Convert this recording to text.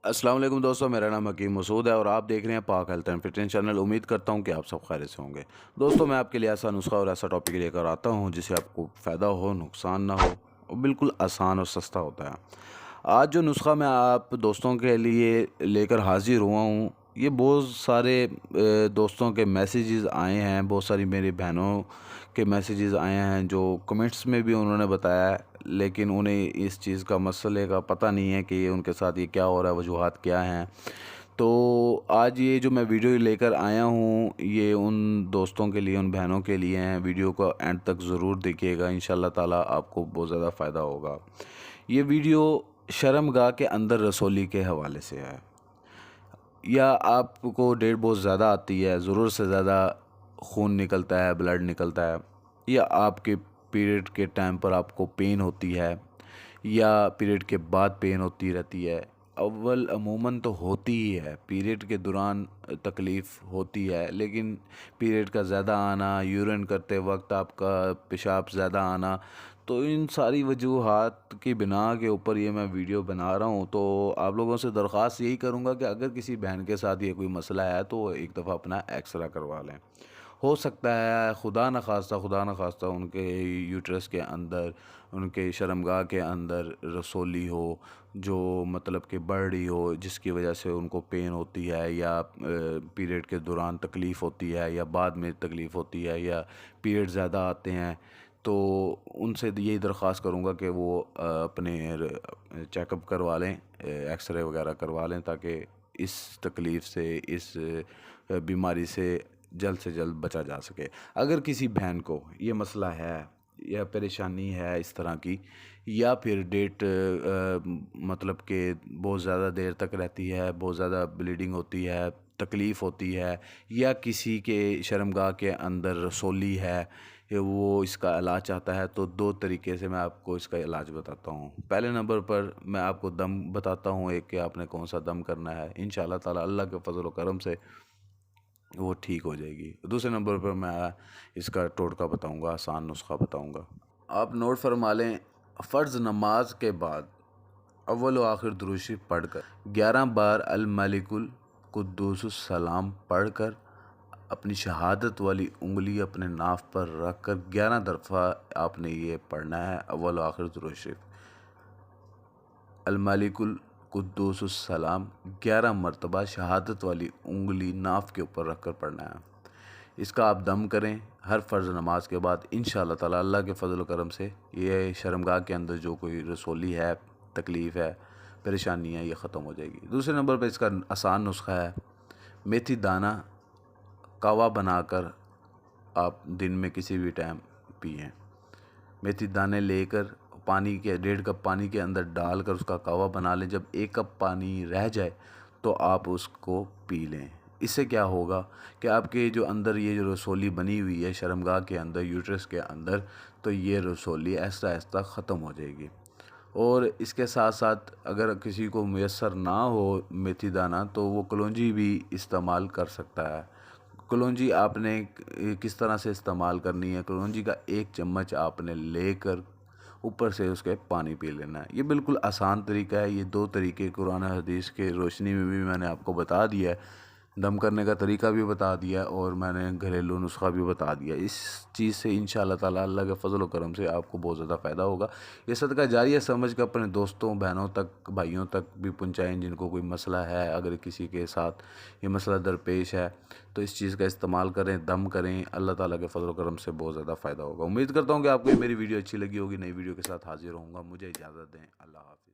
अस्सलाम वालेकुम दोस्तों, मेरा नाम हकीम मसूद है और आप देख रहे हैं पाक हेल्थ एंड फिटनेस चैनल। उम्मीद करता हूं कि आप सब खैरियत से होंगे। दोस्तों, मैं आपके लिए ऐसा नुस्खा और ऐसा टॉपिक लेकर आता हूं जिससे आपको फ़ायदा हो, नुकसान ना हो और बिल्कुल आसान और सस्ता होता है। आज जो नुस्खा मैं आप दोस्तों के लिए लेकर हाजिर हुआ हूँ, ये बहुत सारे दोस्तों के मैसेजेस आए हैं, बहुत सारी मेरी बहनों के मैसेजेस आए हैं जो कमेंट्स में भी उन्होंने बताया है, लेकिन उन्हें इस चीज़ का मसले का पता नहीं है कि ये उनके साथ ये क्या हो रहा है, वजूहात क्या हैं। तो आज ये जो मैं वीडियो लेकर आया हूँ, ये उन दोस्तों के लिए, उन बहनों के लिए हैं। वीडियो को एंड तक ज़रूर देखिएगा, इंशाल्लाह ताला आपको बहुत ज़्यादा फ़ायदा होगा। ये वीडियो शर्मगाह के अंदर रसौली के हवाले से है। या आपको डेट बहुत ज़्यादा आती है, ज़रूरत से ज़्यादा खून निकलता है, ब्लड निकलता है, या आपके पीरियड के टाइम पर आपको पेन होती है, या पीरियड के बाद पेन होती रहती है। अव्वल अमूमन तो होती ही है, पीरियड के दौरान तकलीफ़ होती है, लेकिन पीरियड का ज़्यादा आना, यूरिन करते वक्त आपका पेशाब ज़्यादा आना, तो इन सारी वजूहात की बिना के ऊपर ये मैं वीडियो बना रहा हूँ। तो आप लोगों से दरख्वास्त यही करूँगा कि अगर किसी बहन के साथ ये कोई मसला है तो एक दफ़ा अपना एक्सरा करवा लें। हो सकता है खुदा न खास्ता उनके यूट्रस के अंदर, उनके शर्मगाह के अंदर रसोली हो, जो मतलब कि बढ़ रही हो, जिसकी वजह से उनको पेन होती है, या पीरियड के दौरान तकलीफ़ होती है, या बाद में तकलीफ़ होती है, या पीरियड ज़्यादा आते हैं। तो उनसे यही दरख्वास्त करूँगा कि वो अपने चेकअप करवा लें, एक्सरे वगैरह करवा लें, ताकि इस तकलीफ़ से, इस बीमारी से जल्द बचा जा सके। अगर किसी बहन को ये मसला है या परेशानी है इस तरह की, या फिर डेट मतलब कि बहुत ज़्यादा देर तक रहती है, बहुत ज़्यादा ब्लीडिंग होती है, तकलीफ़ होती है, या किसी के शर्मगाह के अंदर रसौली है, ये वो इसका इलाज चाहता है, तो दो तरीके से मैं आपको इसका इलाज बताता हूँ। पहले नंबर पर मैं आपको दम बताता हूँ एक, कि आपने कौन सा दम करना है। इंशाल्लाह ताला अल्लाह के फज़ल व करम से वो ठीक हो जाएगी। दूसरे नंबर पर मैं इसका टोटका बताऊँगा, आसान नुस्खा बताऊँगा। आप नोट फरमा लें, फ़र्ज़ नमाज के बाद अव्वल व आखिर दुरूद शरीफ पढ़कर 11 बार अल मलिकुल कुद्दूसुस सलाम पढ़कर अपनी शहादत वाली उंगली अपने नाफ पर रख कर 11 दफ़ा आपने ये पढ़ना है, अव्वल व आखिर दुरूद शरीफ अल मलिकुल कुद्दूसुस सलाम 11 मरतबा शहादत वाली उंगली नाफ के ऊपर रख कर पढ़ना है। इसका आप दम करें हर फ़र्ज़ नमाज के बाद। इंशाअल्लाह ताला अल्लाह के फ़ज़ल व करम से ये शर्मगाह के अंदर जो कोई रसौली है, तकलीफ़ है, परेशानी है, ये ख़त्म हो जाएगी। दूसरे नंबर पे इसका आसान नुस्खा है, मेथी दाना कावा बनाकर आप दिन में किसी भी टाइम पिएँ। मेथी दाने लेकर पानी के 1.5 कप पानी के अंदर डालकर उसका कावा बना लें। जब 1 कप पानी रह जाए तो आप उसको पी लें। इससे क्या होगा कि आपके जो अंदर ये जो रसौली बनी हुई है शर्मगाह के अंदर, यूट्रस के अंदर, तो ये रसौली आहिस्ता आहिस्ता ख़त्म हो जाएगी। और इसके साथ साथ अगर किसी को मैसर ना हो मेथी दाना, तो वो कलौंजी भी इस्तेमाल कर सकता है। कलौंजी आपने किस तरह से इस्तेमाल करनी है, कलौंजी का 1 चम्मच आपने लेकर ऊपर से उसके पानी पी लेना है। ये बिल्कुल आसान तरीका है। ये 2 तरीके कुरान हदीस के रोशनी में भी मैंने आपको बता दिया है। दम करने का तरीका भी बता दिया और मैंने घरेलू नुस्खा भी बता दिया। इस चीज़ से इंशाअल्लाह ताला अल्लाह के फ़ज़ल व करम से आपको बहुत ज़्यादा फ़ायदा होगा। ये सदका जारिया समझ कर अपने दोस्तों, बहनों तक, भाइयों तक भी पहुँचाएँ जिनको कोई मसला है। अगर किसी के साथ ये मसला दरपेश है तो इस चीज़ का इस्तेमाल करें, दम करें, अल्लाह ताला के फ़ज़ल व करम से बहुत ज़्यादा फ़ायदा होगा। उम्मीद करता हूँ कि आपको ये मेरी वीडियो अच्छी लगी होगी। नई वीडियो के साथ हाज़िर होऊँगा। मुझे इजाज़त दें। अल्लाह हाफ़िज़।